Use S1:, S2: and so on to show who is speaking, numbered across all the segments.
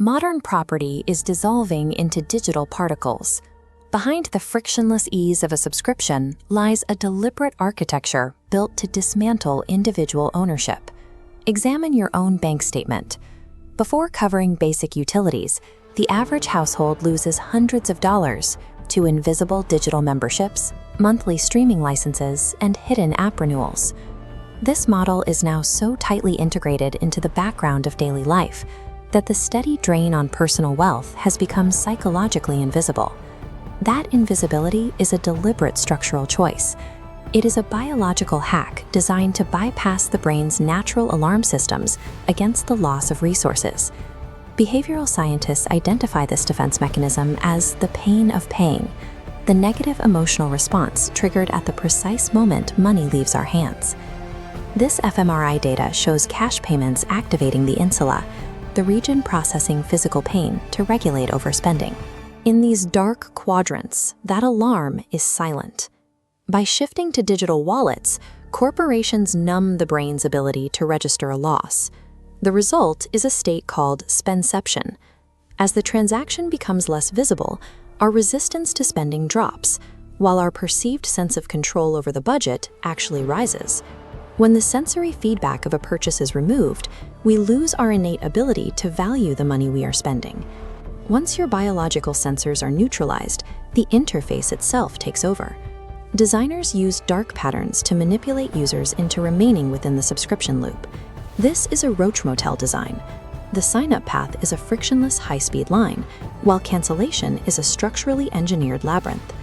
S1: Modern property is dissolving into digital particles. Behind the frictionless ease of a subscription lies a deliberate architecture built to dismantle individual ownership. Examine your own bank statement. Before covering basic utilities, the average household loses hundreds of dollars to invisible digital memberships, monthly streaming licenses, and hidden app renewals. This model is now so tightly integrated into the background of daily life that the steady drain on personal wealth has become psychologically invisible. That invisibility is a deliberate structural choice. It is a biological hack designed to bypass the brain's natural alarm systems against the loss of resources. Behavioral scientists identify this defense mechanism as the pain of paying, the negative emotional response triggered at the precise moment money leaves our hands. This fMRI data shows cash payments activating the insula, the region processing physical pain to regulate overspending. In these dark quadrants, that alarm is silent. By shifting to digital wallets, corporations numb the brain's ability to register a loss. The result is a state called spenception. As the transaction becomes less visible, our resistance to spending drops, while our perceived sense of control over the budget actually rises. When the sensory feedback of a purchase is removed, we lose our innate ability to value the money we are spending. Once your biological sensors are neutralized, the interface itself takes over. Designers use dark patterns to manipulate users into remaining within the subscription loop. This is a Roach Motel design. The sign-up path is a frictionless high-speed line, while cancellation is a structurally engineered labyrinth.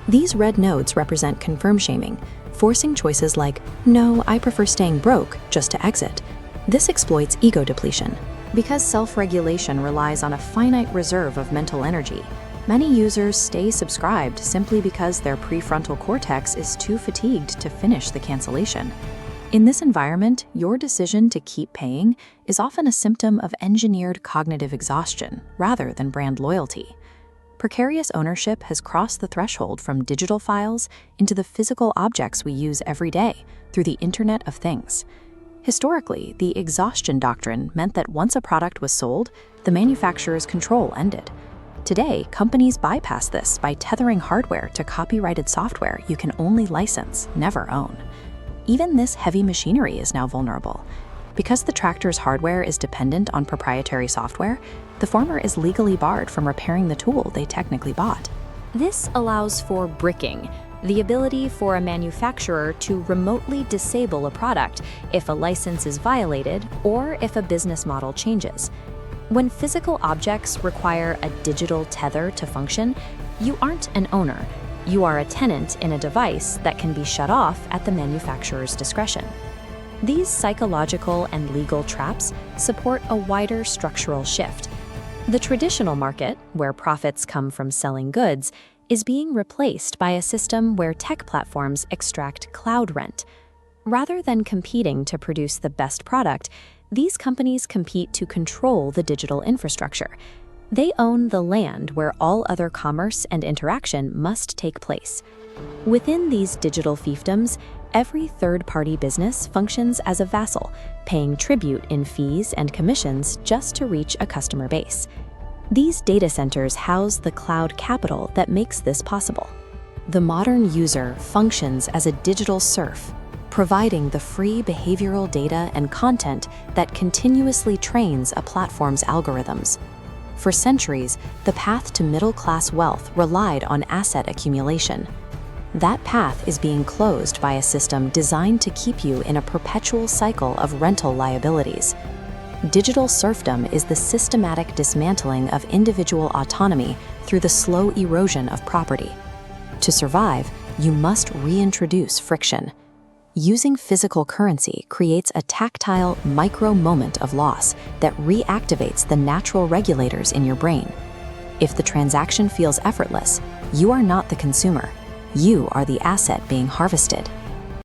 S1: These red nodes represent confirm shaming, forcing choices like, "No, I prefer staying broke," just to exit. This exploits ego depletion. Because self-regulation relies on a finite reserve of mental energy, many users stay subscribed simply because their prefrontal cortex is too fatigued to finish the cancellation. In this environment, your decision to keep paying is often a symptom of engineered cognitive exhaustion rather than brand loyalty. Precarious ownership has crossed the threshold from digital files into the physical objects we use every day through the Internet of Things. Historically, the exhaustion doctrine meant that once a product was sold, the manufacturer's control ended. Today, companies bypass this by tethering hardware to copyrighted software you can only license, never own. Even this heavy machinery is now vulnerable. Because the tractor's hardware is dependent on proprietary software, the former is legally barred from repairing the tool they technically bought. This allows for bricking, the ability for a manufacturer to remotely disable a product if a license is violated or if a business model changes. When physical objects require a digital tether to function, you aren't an owner. You are a tenant in a device that can be shut off at the manufacturer's discretion. These psychological and legal traps support a wider structural shift. The traditional market, where profits come from selling goods, is being replaced by a system where tech platforms extract cloud rent. Rather than competing to produce the best product, these companies compete to control the digital infrastructure. They own the land where all other commerce and interaction must take place. Within these digital fiefdoms, every third-party business functions as a vassal, paying tribute in fees and commissions just to reach a customer base. These data centers house the cloud capital that makes this possible. The modern user functions as a digital serf, providing the free behavioral data and content that continuously trains a platform's algorithms. For centuries, the path to middle-class wealth relied on asset accumulation. That path is being closed by a system designed to keep you in a perpetual cycle of rental liabilities. Digital serfdom is the systematic dismantling of individual autonomy through the slow erosion of property. To survive, you must reintroduce friction. Using physical currency creates a tactile micro-moment of loss that reactivates the natural regulators in your brain. If the transaction feels effortless, you are not the consumer. You are the asset being harvested.